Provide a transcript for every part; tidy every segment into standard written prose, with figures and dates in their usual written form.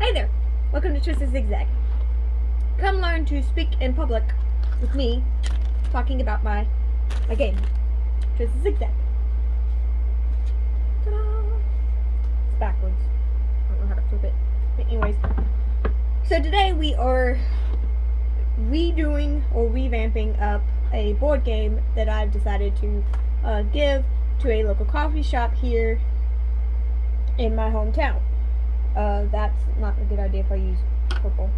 Hey there, welcome to Twisted Zigzag. Come learn to speak in public with me, talking about my game, Twisted Zigzag. Ta-da! It's backwards. I don't know how to flip it. But anyways, so today we are redoing or revamping up a board game that I've decided to give to a local coffee shop here in my hometown. That's not a good idea if I use purple.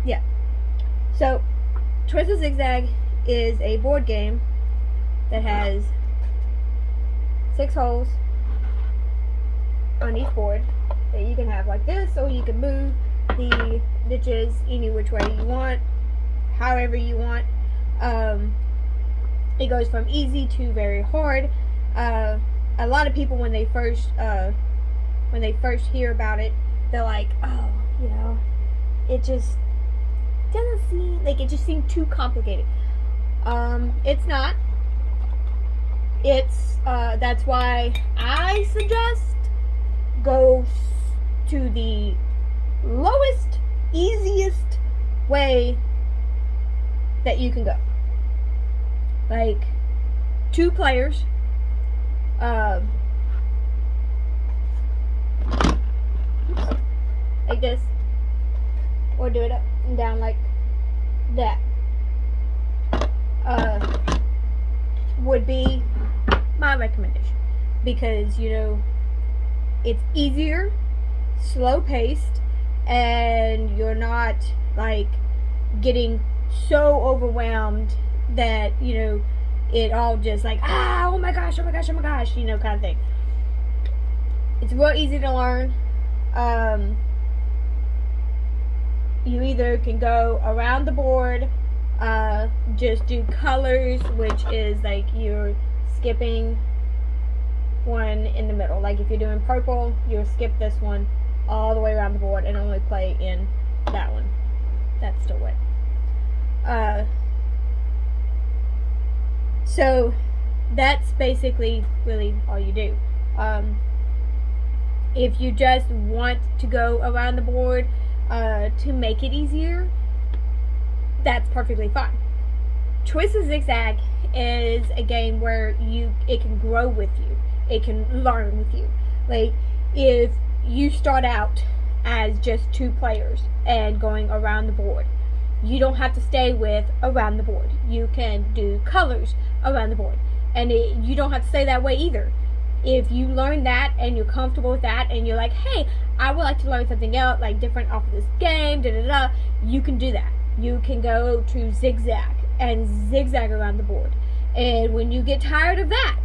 Yeah. So, Twisted Zigzag is a board game that has 6 holes on each board that you can have like this, or you can move the ditches any which way you want, however you want. It goes from easy to very hard. A lot of people when they first hear about it, they're like, oh, you know, it just doesn't seem like, it just seemed too complicated. It's not. It's that's why I suggest go to the lowest, easiest way that you can go. Like 2 players. Like this, or do it up and down like that, would be my recommendation, because you know it's easier, slow paced, and you're not like getting so overwhelmed that you know it all just like, oh my gosh, oh my gosh, oh my gosh, you know, kind of thing. It's real easy to learn. You either can go around the board, just do colors, which is like you're skipping one in the middle. Like if you're doing purple, you'll skip this one all the way around the board and only play in that one. That's still wet. So that's basically really all you do. If you just want to go around the board to make it easier, that's perfectly fine. Twisted Zigzag is a game where it can grow with you. It can learn with you. Like if you start out as just 2 players and going around the board, you don't have to stay with around the board. You can do colors around the board. And you don't have to stay that way either. If you learn that and you're comfortable with that and you're like, hey, I would like to learn something else, like different off of this game, you can do that. You can go to zigzag and zigzag around the board. And when you get tired of that,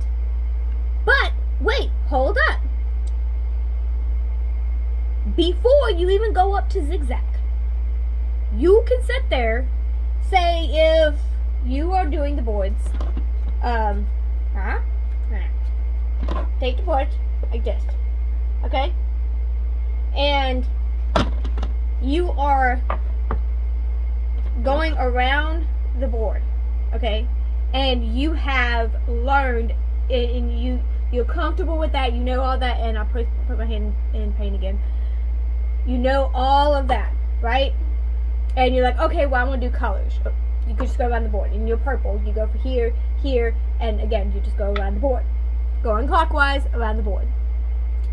but wait, hold up. Before you even go up to zigzag, you can sit there, say if you are doing the boards, take the board like this, okay? And you are going around the board, okay? And you have learned, and you're comfortable with that, you know all that, and I'll put my hand in paint again. You know all of that, right? And you're like, okay, well, I want to do colors. You can just go around the board. And you're purple. You go for here, here, and again, you just go around the board. Going clockwise around the board.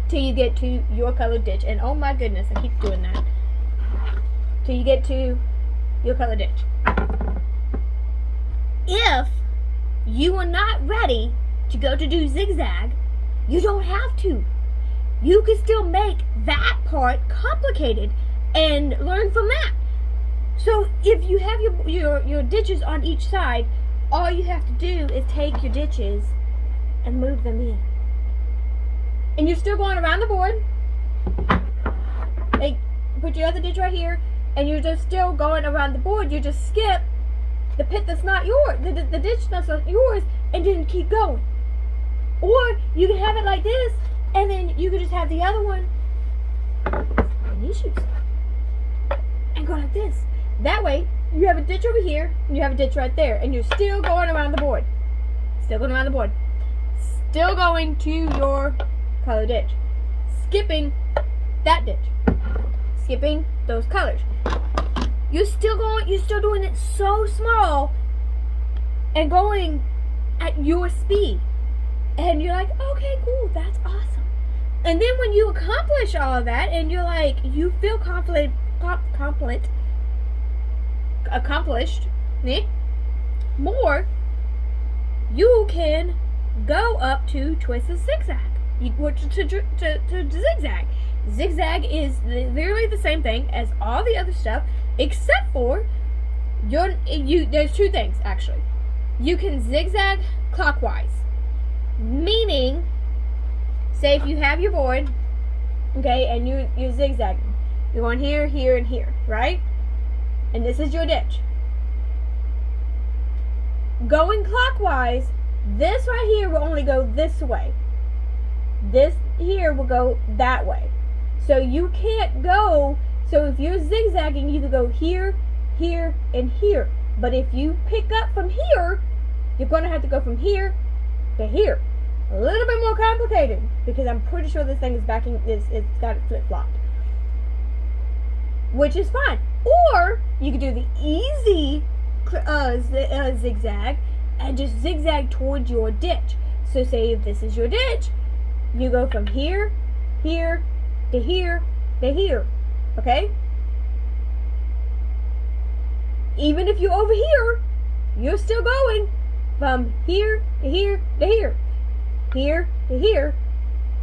Till you get to your colored ditch. And oh my goodness, I keep doing that. Till you get to your colored ditch. If you are not ready to go to do zigzag, you don't have to. You can still make that part complicated and learn from that. So if you have your ditches on each side, all you have to do is take your ditches and move them in. And you're still going around the board. Like, put your other ditch right here, and you're just still going around the board. You just skip the pit that's not yours, the ditch that's not yours, and then keep going. Or you can have it like this, and then you can just have the other one and you shoot and go like this. That way, you have a ditch over here, and you have a ditch right there, and you're still going around the board. Still going around the board. Still going to your color ditch. skipping that ditch, skipping those colors. You're still doing it so small and going at your speed. And you're like, okay, cool, that's awesome. And then when you accomplish all of that and you're like, you feel accomplished, more, you can go up to twist and zigzag. To zigzag. Zigzag is literally the same thing as all the other stuff, except for there's two things actually. You can zigzag clockwise, meaning, say if you have your board, okay, and you're zigzagging, you're going here, here, and here, right? And this is your ditch. Going clockwise, this right here will only go this way. This here will go that way. So you can't go, so if you're zigzagging, you can go here, here, and here. But if you pick up from here, you're going to have to go from here to here. A little bit more complicated, because I'm pretty sure this thing is it's got it flip-flopped. Which is fine. Or, you could do the easy zigzag, and just zigzag towards your ditch. So say if this is your ditch, you go from here, here, to here, to here. Okay? Even if you're over here, you're still going from here to here to here. Here to here.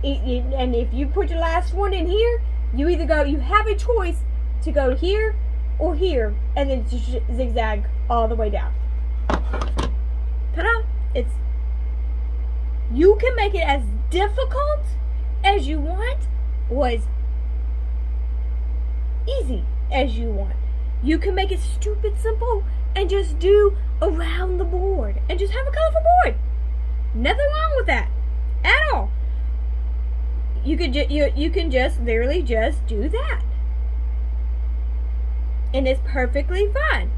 And if you put your last one in here, you have a choice to go here or here, and then just zigzag all the way down. Ta-da! You can make it as difficult as you want, or as easy as you want. You can make it stupid simple and just do around the board and just have a colorful board. Nothing wrong with that at all. You can just literally just do that, and it's perfectly fine.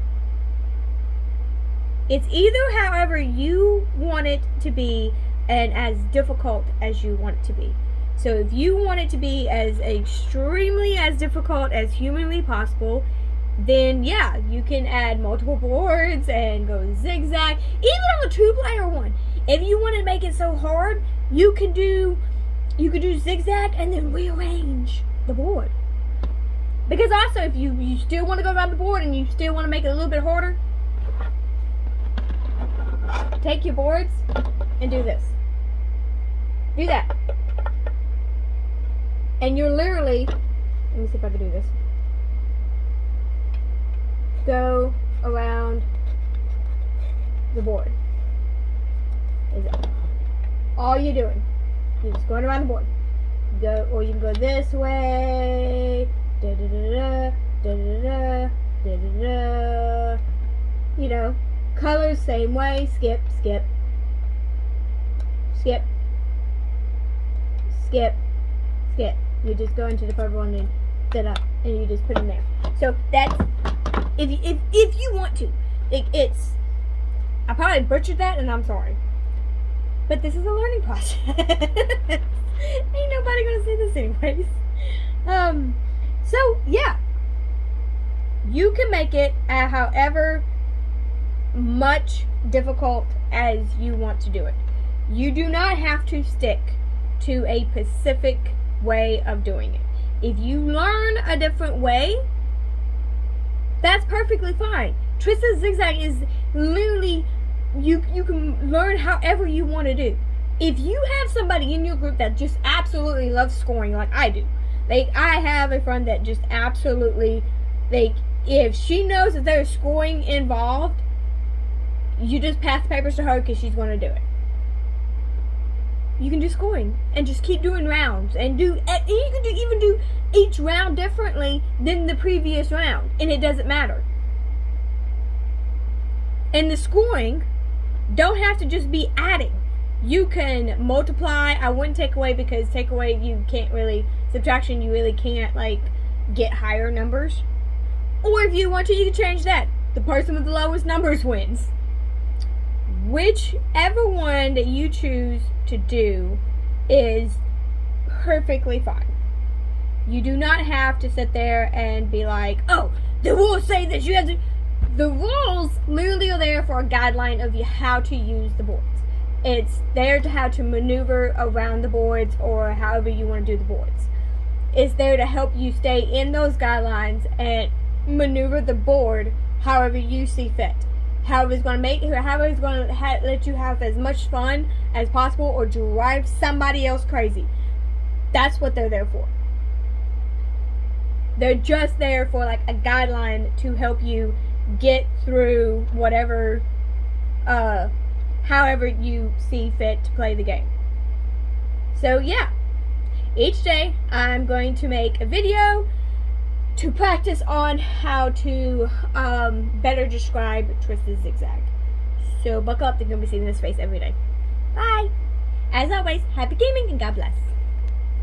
It's either however you want it to be and as difficult as you want it to be. So if you want it to be as extremely as difficult as humanly possible, then yeah, you can add multiple boards and go zigzag. Even on a 2-player one, if you want to make it so hard, you could do zigzag and then rearrange the board. Because also, if you still want to go around the board and you still want to make it a little bit harder, take your boards and do this. Do that. And you're literally, let me see if I can do this. Go around the board. Is it all you're doing? You're just going around the board. Go, or you can go this way. Da da da da da da da da. You know, colors same way. Skip, skip, skip, skip, skip. You just go into the purple one and da-da, and you just put them there. So that's if you want to. It's I probably butchered that, and I'm sorry. But this is a learning process. Ain't nobody gonna see this anyways. So yeah, you can make it however much difficult as you want to do it. You do not have to stick to a specific way of doing it. If you learn a different way, that's perfectly fine. Twisted Zigzag is literally you can learn however you want to do. If you have somebody in your group that just absolutely loves scoring like I do, like I have a friend that just absolutely, like, if she knows that there's scoring involved, you just pass the papers to her because she's going to do it. You can do scoring and just keep doing rounds and you can even do each round differently than the previous round, and it doesn't matter. And the scoring don't have to just be adding. You can multiply. I wouldn't take away, because take away you can't really, subtraction you really can't like get higher numbers. Or if you want to, you can change that. The person with the lowest numbers wins. Whichever one that you choose to do is perfectly fine. You do not have to sit there and be like, oh, the rules say that you have to. The rules literally are there for a guideline of how to use the boards. It's there to how to maneuver around the boards or however you want to do the boards. It's there to help you stay in those guidelines and maneuver the board however you see fit. However it's going to let you have as much fun as possible or drive somebody else crazy. That's what they're there for. They're just there for like a guideline to help you get through whatever, however you see fit to play the game. So yeah, each day I'm going to make a video to practice on how to better describe Twisted Zigzag. So buckle up, they're going to be seeing this face every day. Bye! As always, happy gaming and God bless.